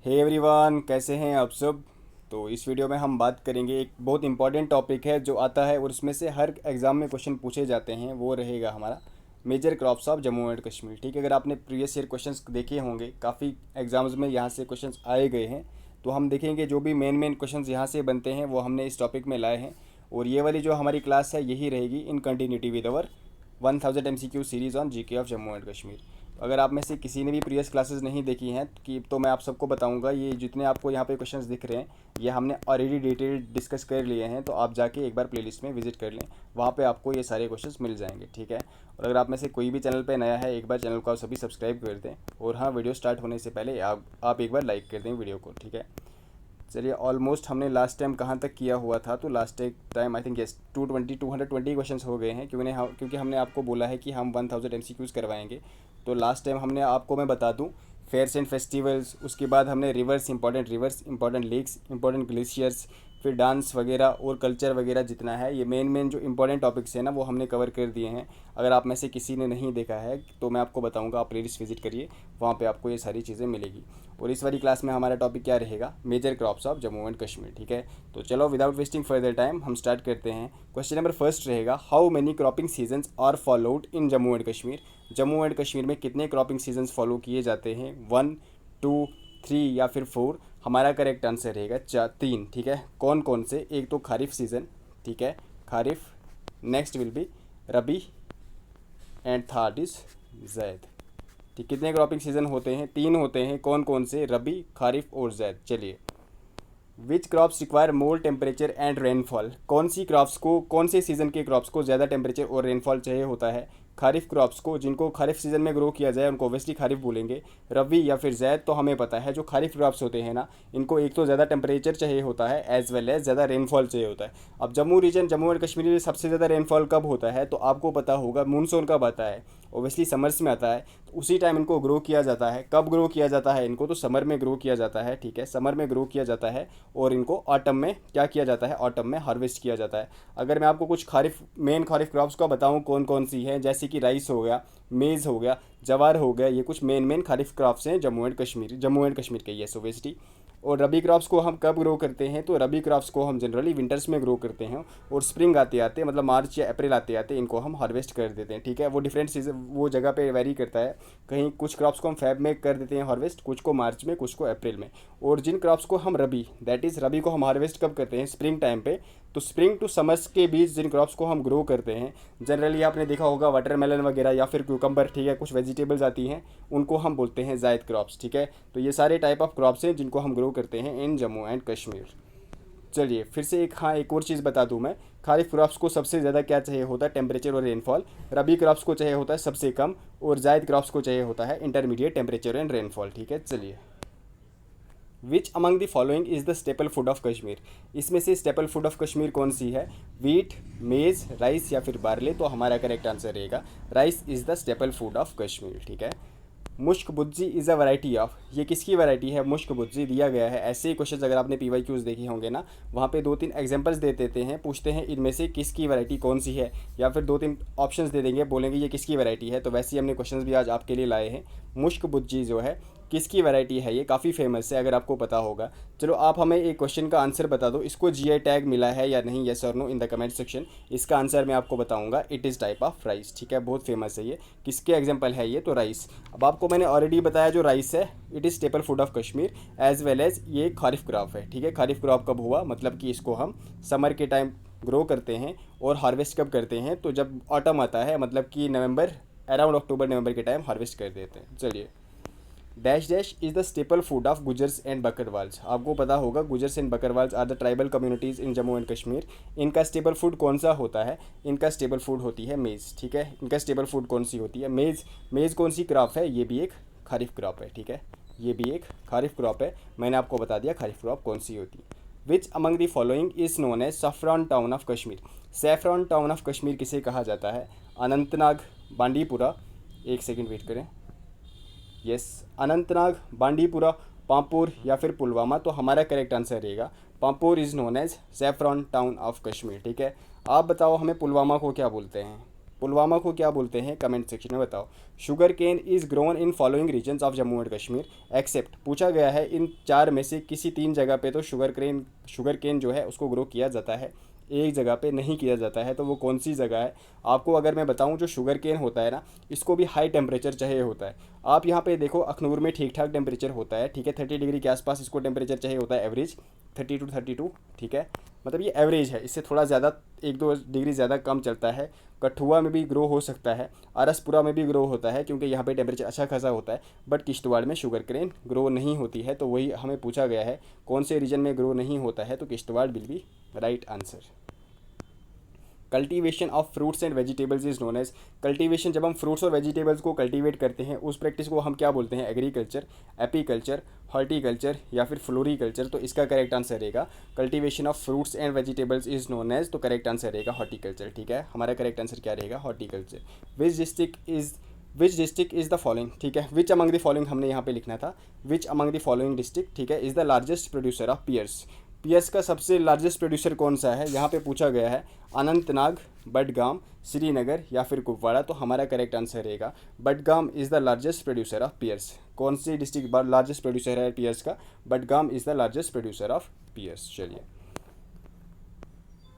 Hey everyone, कैसे हैं आप सब। तो इस वीडियो में हम बात करेंगे, एक बहुत इंपॉर्टेंट टॉपिक है जो आता है और उसमें से हर एग्ज़ाम में क्वेश्चन पूछे जाते हैं। वो रहेगा हमारा major crops of Jammu and Kashmir. ठीक है, अगर आपने प्रीवियस ईयर क्वेश्चंस देखे होंगे, काफ़ी एग्जाम्स में यहाँ से क्वेश्चंस आए गए हैं। तो हम देखेंगे जो भी मेन क्वेश्चंस यहाँ से बनते हैं वो हमने इस टॉपिक में लाए हैं। और ये वाली जो हमारी क्लास है यही रहेगी in continuity with our 1000 MCQ series on GK of Jammu and Kashmir. अगर आप में से किसी ने भी प्रीवियस क्लासेस नहीं देखी हैं तो मैं आप सबको बताऊंगा, ये जितने आपको यहाँ पे क्वेश्चंस दिख रहे हैं ये हमने ऑलरेडी डिटेल डिस्कस कर लिए हैं। तो आप जाके एक बार प्लेलिस्ट में विजिट कर लें, वहाँ पे आपको ये सारे क्वेश्चंस मिल जाएंगे। ठीक है, और अगर आप में से कोई भी चैनल पे नया है, एक बार चैनल को आप सभी सब्सक्राइब कर दें। और हाँ, वीडियो स्टार्ट होने से पहले आप एक बार लाइक कर दें वीडियो को। ठीक है, चलिए, ऑलमोस्ट हमने लास्ट टाइम कहाँ तक किया हुआ था, तो last time I think 220 questions हो गए हैं, क्योंकि हमने आपको बोला है कि हम 1000 MCQs करवाएंगे। तो लास्ट टाइम हमने आपको, मैं बता दूं, फेयर्स एंड फेस्टिवल्स, उसके बाद हमने rivers, important lakes, important glaciers, फिर डांस वगैरह और कल्चर वगैरह जितना है, ये मेन जो इंपॉर्टेंट टॉपिक्स हैं ना वो हमने कवर कर दिए हैं। अगर आप में से किसी ने नहीं देखा है तो मैं आपको बताऊंगा, आप प्लेलिस्ट विजिट करिए, वहाँ पे आपको ये सारी चीज़ें मिलेगी। और इस वाली क्लास में हमारा टॉपिक क्या रहेगा, major crops of Jammu and Kashmir. ठीक है, तो चलो विदाउट वेस्टिंग फर्दर टाइम हम स्टार्ट करते हैं। क्वेश्चन नंबर फर्स्ट रहेगा, how many cropping seasons are followed in Jammu and Kashmir. Jammu and Kashmir में कितने क्रॉपिंग सीजन्स फॉलो किए जाते हैं, 1, 2, 3 या फिर 4। हमारा करेक्ट आंसर रहेगा 3। ठीक है, कौन कौन से, एक तो खारिफ सीज़न, ठीक है, kharif, next will be rabi and third is Zaid. ठीक, कितने क्रॉपिंग सीजन होते हैं, 3 होते हैं। कौन कौन से, रबी, खारिफ और जैद। चलिए, which crops require more temperature and rainfall. कौन सी क्रॉप्स को, कौन से सीज़न के क्रॉप्स को ज़्यादा टेम्परेचर और रेनफॉल चाहिए होता है। खारिफ क्रॉप्स को, जिनको खारिफ सीज़न में ग्रो किया जाए उनको ओबियसली खारिफ बोलेंगे। रबी या फिर जैद तो हमें पता है, जो खारिफ क्रॉप्स होते हैं ना, इनको एक तो ज़्यादा टेम्परेचर चाहिए होता है एज वेल एज ज़्यादा रेनफॉल चाहिए होता है। अब जम्मू एंड कश्मीर में सबसे ज़्यादा रेनफॉल कब होता है, तो आपको पता होगा मानसून कब आता है, ओबियसली समर्स में आता है। तो उसी टाइम इनको ग्रो किया जाता है। कब ग्रो किया जाता है इनको, तो समर में ग्रो किया जाता है। ठीक है, समर में ग्रो किया जाता है और इनको ऑटम में क्या किया जाता है, ऑटम में हार्वेस्ट किया जाता है। अगर मैं आपको कुछ मेन खारिफ क्रॉप्स का बताऊं कौन कौन सी हैं, जैसे कि राइस हो गया, मेज़ हो गया, जवार हो गया, ये कुछ मेन खारिफ क्रॉप्स हैं जम्मू एंड कश्मीर के। Yes, obviously. और रबी क्रॉप्स को हम कब ग्रो करते हैं, तो रबी क्रॉप्स को हम जनरली विंटर्स में ग्रो करते हैं और स्प्रिंग आते आते, मतलब मार्च या अप्रैल आते आते इनको हम हार्वेस्ट कर देते हैं। ठीक है, वो डिफरेंट सीजन, वो जगह पे वेरी करता है। कहीं कुछ क्रॉप्स को हम फेब में कर देते हैं हार्वेस्ट, कुछ को मार्च में, कुछ को अप्रैल में। और जिन क्रॉप्स को हम रबी, दैट इज़ रबी को हम हार्वेस्ट कब करते हैं, स्प्रिंग टाइम पे। तो स्प्रिंग टू समर्स के बीच जिन क्रॉप्स को हम ग्रो करते हैं, जनरली आपने देखा होगा वाटरमेलन वगैरह या फिर क्यूकम्बर, ठीक है, कुछ वेजिटेबल्स आती हैं, उनको हम बोलते हैं जायद क्रॉप्स। ठीक है, तो ये सारे टाइप ऑफ क्रॉप्स हैं जिनको हम ग्रो करते हैं इन जम्मू एंड कश्मीर। चलिए, फिर से एक और चीज़ बता दूं मैं, खारिफ क्रॉप्स को सबसे ज़्यादा क्या चाहिए होता है, टेम्परेचर और रेनफॉल। रबी क्रॉप्स को चाहिए होता है सबसे कम, और जायद क्रॉप्स को चाहिए होता है इंटरमीडिएट टेम्परेचर एंड रेनफॉल। ठीक है, चलिए, विच among the following is the staple food of Kashmir. इसमें से स्टेपल फूड ऑफ कश्मीर कौन सी है, वीट, मेज़, राइस या फिर बार्ले। तो हमारा करेक्ट आंसर रहेगा rice is the staple food of Kashmir. ठीक है, मुश्क बुज्जी इज़ अ वैरायटी ऑफ, ये किसकी वैरायटी है, मुश्क बुज्जी दिया गया है। ऐसे ही क्वेश्चन अगर आपने PYQs देखे होंगे ना, वहाँ पे 2-3 एग्जांपल्स दे देते हैं, पूछते हैं इनमें से किसकी वैरायटी कौन सी है, या फिर 2-3 ऑप्शंस दे देंगे, बोलेंगे ये किसकी वैरायटी है। तो वैसे ही हमने क्वेश्चंस भी आज आपके लिए लाए हैं। मुश्क बुज्जी जो है किसकी वैरायटी है, ये काफ़ी फेमस है, अगर आपको पता होगा। चलो, आप हमें एक क्वेश्चन का आंसर बता दो, इसको GI टैग मिला है या नहीं, येस और no in the comment section. इसका आंसर मैं आपको बताऊंगा, it is type of rice. ठीक है, बहुत फेमस है ये। किसके एग्जाम्पल है ये, तो राइस। अब आपको मैंने ऑलरेडी बताया, जो राइस है it is staple food of Kashmir as well as ये खारिफ क्रॉप है। ठीक है, खारिफ क्रॉप कब हुआ, मतलब कि इसको हम समर के टाइम ग्रो करते हैं और हार्वेस्ट कब करते हैं, तो जब ऑटम आता है, मतलब कि नवंबर, अराउंड अक्टूबर नवंबर के टाइम हार्वेस्ट कर देते हैं। चलिए, dash dash is the staple food of Gujjars and Bakarwals. आपको पता होगा Gujjars and Bakarwals are the tribal communities in Jammu and Kashmir. इनका स्टेपल फूड कौन सा होता है, इनका स्टेपल फूड होती है मेज़। ठीक है, इनका स्टेपल फूड कौन सी होती है, मेज़। मेज़ कौन सी क्रॉप है, ये भी एक खारिफ क्रॉप है। ठीक है, ये भी एक खारिफ क्रॉप है, मैंने आपको बता दिया खारिफ क्रॉप कौन सी होती है। Which among the following is known as saffron town of Kashmir. Saffron town of Kashmir किसे कहा जाता है, अनंतनाग, बांडीपुरा, एक सेकेंड वेट करें, यस, अनंतनाग, बांडीपुरा, पामपुर या फिर पुलवामा। तो हमारा करेक्ट आंसर रहेगा Pampore is known as saffron town of Kashmir. ठीक है, आप बताओ हमें पुलवामा को क्या बोलते हैं। पुलवामा को क्या बोलते हैं, कमेंट सेक्शन में बताओ। Sugar cane is grown in following regions of Jammu and Kashmir except, पूछा गया है इन 4 में से किसी 3 जगह पे तो शुगर केन जो है उसको ग्रो किया जाता है, एक जगह पे नहीं किया जाता है, तो वो कौन सी जगह है। आपको अगर मैं बताऊं, जो शुगर केन होता है ना, इसको भी हाई टेम्परेचर चाहिए होता है। आप यहाँ पे देखो अखनूर में ठीक ठाक टेम्परेचर होता है, ठीक है, 30 डिग्री के आसपास इसको टेम्परेचर चाहिए होता है, एवरेज 30 to 32, ठीक है, मतलब ये एवरेज है, इससे थोड़ा ज़्यादा 1-2 डिग्री ज़्यादा कम चलता है। कठुआ में भी ग्रो हो सकता है, अरसपुरा में भी ग्रो होता है, क्योंकि यहाँ पे टेम्परेचर अच्छा खासा होता है, बट किश्तवाड़ में शुगर केन ग्रो नहीं होती है। तो वही हमें पूछा गया है कौन से रीजन में ग्रो नहीं होता है, तो Kishtwar will be right answer. Cultivation of fruits and vegetables is known as, cultivation, जब हम फ्रूट्स और वेजिटेबल्स को कल्टीवेट करते हैं उस प्रैक्टिस को हम क्या बोलते हैं, एग्रीकल्चर, एपीकल्चर, हॉर्टिकल्चर या फिर फ्लोरिकल्चर। तो इसका करेक्ट आंसर रहेगा cultivation of fruits and vegetables is known as, तो करेक्ट आंसर रहेगा हॉर्टिकल्चर, ठीक है, हमारा करेक्ट आंसर क्या रहेगा, horticulture. Which district is the following, ठीक है, विच अमंग द फॉलोइंग हमने यहाँ पे लिखना था, which among the following district, ठीक है, is the largest producer of pears, pears का सबसे लार्जेस्ट प्रोड्यूसर कौन सा है, यहाँ पे पूछा गया है अनंतनाग, बडगाम, श्रीनगर या फिर कुपवाड़ा। तो हमारा करेक्ट आंसर रहेगा Budgam is the largest producer of pears. कौन सी डिस्ट्रिक्ट लार्जेस्ट प्रोड्यूसर है पियर्स का, Budgam is the largest producer of pears. चलिए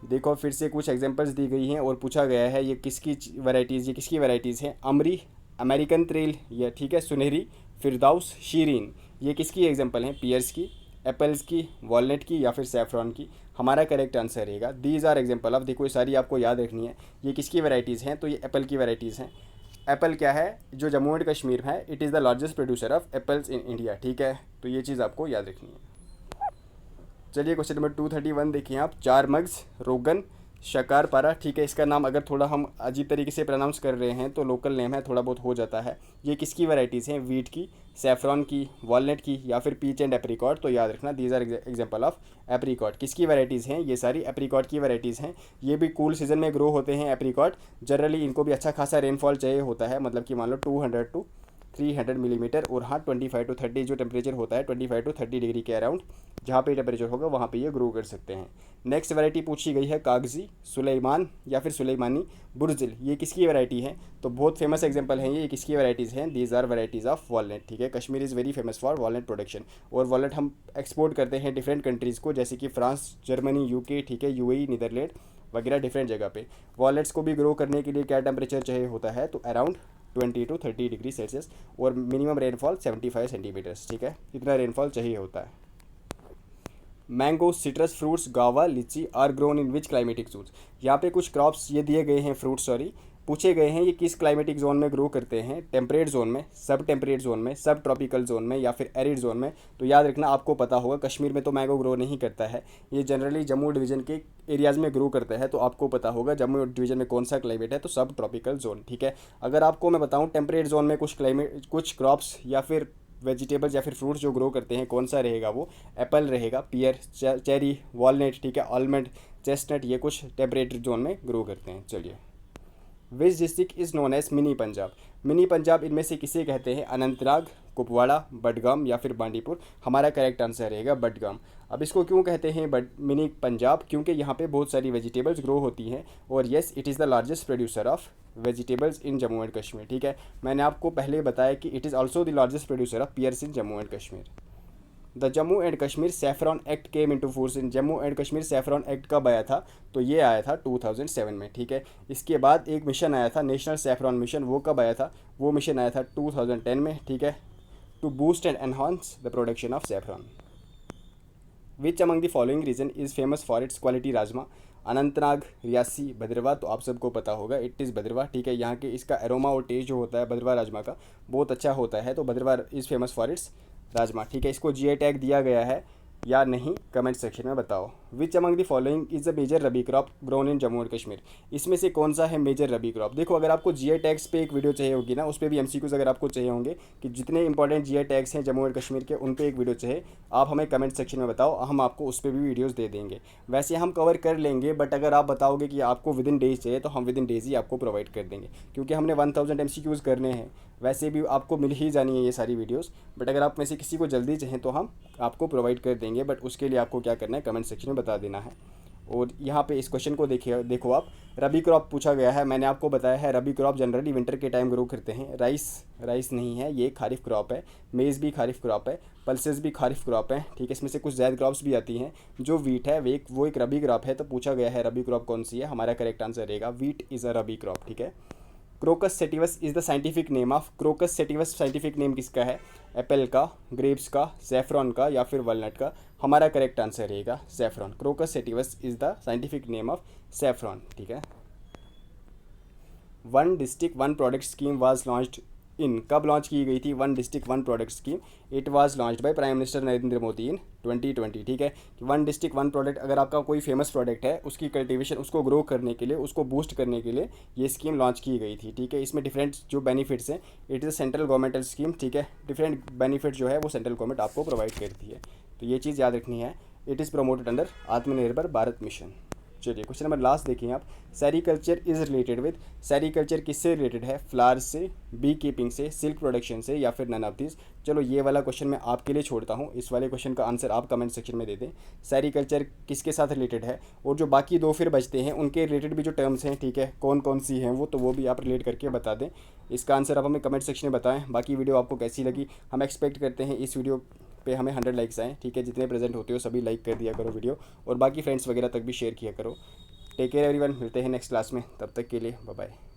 देखो फिर से कुछ एग्जांपल्स दी गई हैं और पूछा गया है ये किसकी वैरायटीज़ हैं, अमरी, अमेरिकन ट्रेल, या ठीक है, सुनहरी, फिरदाउस, शीरीन, ये किसकी एग्जांपल हैं, पियर्स की, एप्पल्स की, वॉलनट की या फिर सैफरॉन की। हमारा करेक्ट आंसर रहेगा दीज आर एग्जांपल ऑफ, देखो ये सारी आपको याद रखनी है, ये किसकी वैरायटीज़ हैं, तो ये एप्पल की वैरायटीज़ हैं। एप्पल क्या है, जो जम्मू एंड कश्मीर है, it is the largest producer of apples in India, ठीक है, तो ये चीज़ आपको याद रखनी है। चलिए क्वेश्चन नंबर 231 देखिए आप, 4 मग्स रोगन शकारपारा, ठीक है, इसका नाम अगर थोड़ा हम अजीब तरीके से प्रोनाउंस कर रहे हैं तो लोकल नेम है, थोड़ा बहुत हो जाता है। ये किसकी वैरायटीज़ हैं, वीट की, सैफरॉन की, वॉलनट की या फिर पीच एंड एप्रीकॉट। तो याद रखना these are example of apricot, किसकी वैरायटीज़ हैं, ये सारी एप्रीकॉट की वैरायटीज़ हैं। ये भी कूल सीजन में ग्रो होते हैं एप्रीकॉट, जनरली इनको भी अच्छा खासा रेनफॉल चाहिए होता है, मतलब कि मान लो 200 to 300 मिलीमीटर, और हाँ 25 to 30 जो टेम्परेचर होता है 25 to 30 डिग्री के अराउंड जहाँ पे टेम्परेचर होगा वहाँ पे ये ग्रो कर सकते हैं। नेक्स्ट वैरायटी पूछी गई है कागजी, सुलेमान या फिर सुलेमानी, बुर्जिल, ये किसकी वैरायटी है, तो बहुत फेमस एग्जांपल हैं ये किसकी वैरायटीज़ हैं, these are varieties of walnut, ठीक है, Kashmir is very famous for walnut production, और वॉलनट हम एक्सपोर्ट करते हैं डिफरेंट कंट्रीज़ को, जैसे कि फ्रांस, जर्मनी, यूके, ठीक है, यूएई, नीदरलैंड वगैरह डिफरेंट जगह पे। वॉलनट्स को भी ग्रो करने के लिए क्या टेम्परेचर चाहिए होता है, तो अराउंड 20 to 30 डिग्री सेल्सियस, और मिनिमम रेनफॉल 75 सेंटीमीटर्स, ठीक है, इतना रेनफॉल चाहिए होता है। Mango, citrus fruits, guava, lychee are grown in which climatic zones, यहाँ पे कुछ क्रॉप्स ये दिए गए हैं, फ्रूट्स सॉरी, पूछे गए हैं ये किस क्लाइमेटिक जोन में ग्रो करते हैं, टेम्परेट जोन में, सब टेम्परेट जोन में, सब ट्रॉपिकल जोन में या फिर एरिड जोन में। तो याद रखना आपको पता होगा कश्मीर में तो मैंगो ग्रो नहीं करता है, ये जनरली जम्मू डिवीज़न के एरियाज़ में ग्रो करता है, तो आपको पता होगा जम्मू डिवीज़न में कौन सा क्लाइमेट है, तो सब ट्रॉपिकल जोन, ठीक है। अगर आपको मैं बताऊँ टेम्परेट जोन में कुछ क्रॉप्स या फिर वेजिटेबल्स या फिर फ्रूट्स जो ग्रो करते हैं, कौन सा रहेगा, वो एप्पल रहेगा, पियर, चेरी, वॉलनट, ठीक है, आलमंड, चेस्टनट, ये कुछ टेम्परेट जोन में ग्रो करते हैं। चलिए which district is known as mini Punjab, mini Punjab इनमें से किसे कहते हैं, अनंतनाग, कुपवाड़ा, बडगाम या फिर बांडीपुर। हमारा करेक्ट आंसर रहेगा बडगाम। अब इसको क्यों कहते हैं मिनी पंजाब, क्योंकि यहाँ पे बहुत सारी वेजिटेबल्स ग्रो होती हैं, और yes it is the largest producer of vegetables in Jammu and Kashmir, ठीक है। मैंने आपको पहले बताया कि it is also the largest producer of pears in Jammu and Kashmir. The Jammu and Kashmir saffron act came into force in, Jammu and Kashmir saffron act कब आया था, तो ये आया था 2007 में, ठीक है। इसके बाद एक मिशन आया था नेशनल सैफरॉन मिशन, वो कब आया था, वो मिशन आया था 2010 में, ठीक है, to boost and enhance the production of saffron. Which among the following region is famous for its quality rajma, Anantnag, Reasi, Bhaderwah, तो आप सबको पता होगा इट इज़ भद्रवाह, ठीक है। यहाँ के इसका एरोमा और टेस्ट जो होता है भद्रवाह राजमा का बहुत अच्छा होता है, तो Bhaderwah is famous for its rajma, ठीक है। इसको जीआई टैग दिया गया है या नहीं, कमेंट सेक्शन में बताओ। Which among the following is a major rabi crop grown in Jammu and Kashmir, इसमें से कौन सा है मेजर रबी क्रॉप। देखो अगर आपको जीआई टैग्स पे एक वीडियो चाहिए होगी ना, उस पर भी एमसीक्यूज अगर आपको चाहिए होंगे कि जितने इंपॉर्टेंट जीआई टैग्स हैं जम्मू एंड कश्मीर के, उन पर एक वीडियो चाहिए, आप हमें कमेंट सेक्शन में बताओ, हम आपको उस पर भी वीडियोज़ दे देंगे। वैसे हम कवर कर लेंगे, बट अगर आप बताओगे कि आपको विद इन डेज चाहिए तो हम विद इन डेज ही आपको प्रोवाइड कर देंगे, क्योंकि हमने 1000 एमसीक्यूज करने हैं। वैसे भी आपको मिल ही जानी है ये सारी वीडियोस, बट अगर आप में से किसी को जल्दी चाहें तो हम आपको प्रोवाइड कर देंगे, बट उसके लिए आपको क्या करना है, कमेंट सेक्शन में बता देना है। और यहाँ पे इस क्वेश्चन को देखो आप, रबी क्रॉप पूछा गया है। मैंने आपको बताया है रबी क्रॉप जनरली विंटर के टाइम ग्रो करते हैं। राइस नहीं है, ये खारिफ क्रॉप है। मेज़ भी खारिफ क्रॉप है, पल्सेस भी खारिफ क्रॉप है, ठीक है। इसमें से कुछ ज़ैद क्रॉप्स भी आती हैं। जो वीट है वो एक रबी क्रॉप है। तो पूछा गया है रबी क्रॉप कौन सी है, हमारा करेक्ट आंसर रहेगा wheat is a rabi crop, ठीक है। Crocus sativus is the scientific name of, crocus sativus scientific name किसका है, एप्पल का, ग्रेप्स का, सैफरॉन का या फिर वॉलनट का। हमारा करेक्ट आंसर रहेगा saffron. Crocus sativus is the scientific name of saffron, ठीक है। One district one product scheme was launched in, कब लॉन्च की गई थी one district one product scheme? It was launched by prime minister Narendra Modi in 2020, ठीक है। One district one product, अगर आपका कोई फेमस प्रोडक्ट है उसकी कल्टीवेशन, उसको ग्रो करने के लिए, उसको बूस्ट करने के लिए ये स्कीम लॉन्च की गई थी, ठीक है। इसमें डिफरेंट जो बेनिफिट्स हैं, it is central governmental scheme, ठीक है। डिफरेंट बेनिफिट जो है वो सेंट्रल गवर्नमेंट आपको प्रोवाइड करती है, तो ये चीज़ याद रखनी है। इट इज़ प्रमोटेड अंडर आत्मनिर्भर भारत मिशन। चलिए क्वेश्चन नंबर लास्ट देखिए आप, sericulture is related with, sericulture किससे रिलेटेड है, फ्लावर्स से, बी कीपिंग से, सिल्क प्रोडक्शन से या फिर नन ऑफ दिस। चलो ये वाला क्वेश्चन मैं आपके लिए छोड़ता हूँ, इस वाले क्वेश्चन का आंसर आप कमेंट सेक्शन में दे दें। सेरीकल्चर किसके साथ रिलेटेड है, और जो बाकी दो फिर बचते हैं उनके रिलेटेड भी जो टर्म्स हैं, ठीक है, कौन कौन सी हैं वो, तो वो भी आप रिलेट करके बता दें। इसका आंसर आप हमें कमेंट सेक्शन में बताएं। बाकी वीडियो आपको कैसी लगी, हम एक्सपेक्ट करते हैं इस वीडियो पे हमें 100 लाइक्स आएँ, ठीक है। जितने प्रेजेंट होते हो सभी लाइक कर दिया करो वीडियो, और बाकी फ्रेंड्स वगैरह तक भी शेयर किया करो। टेक केयर एवरीवन, मिलते हैं नेक्स्ट क्लास में, तब तक के लिए बाय बाय।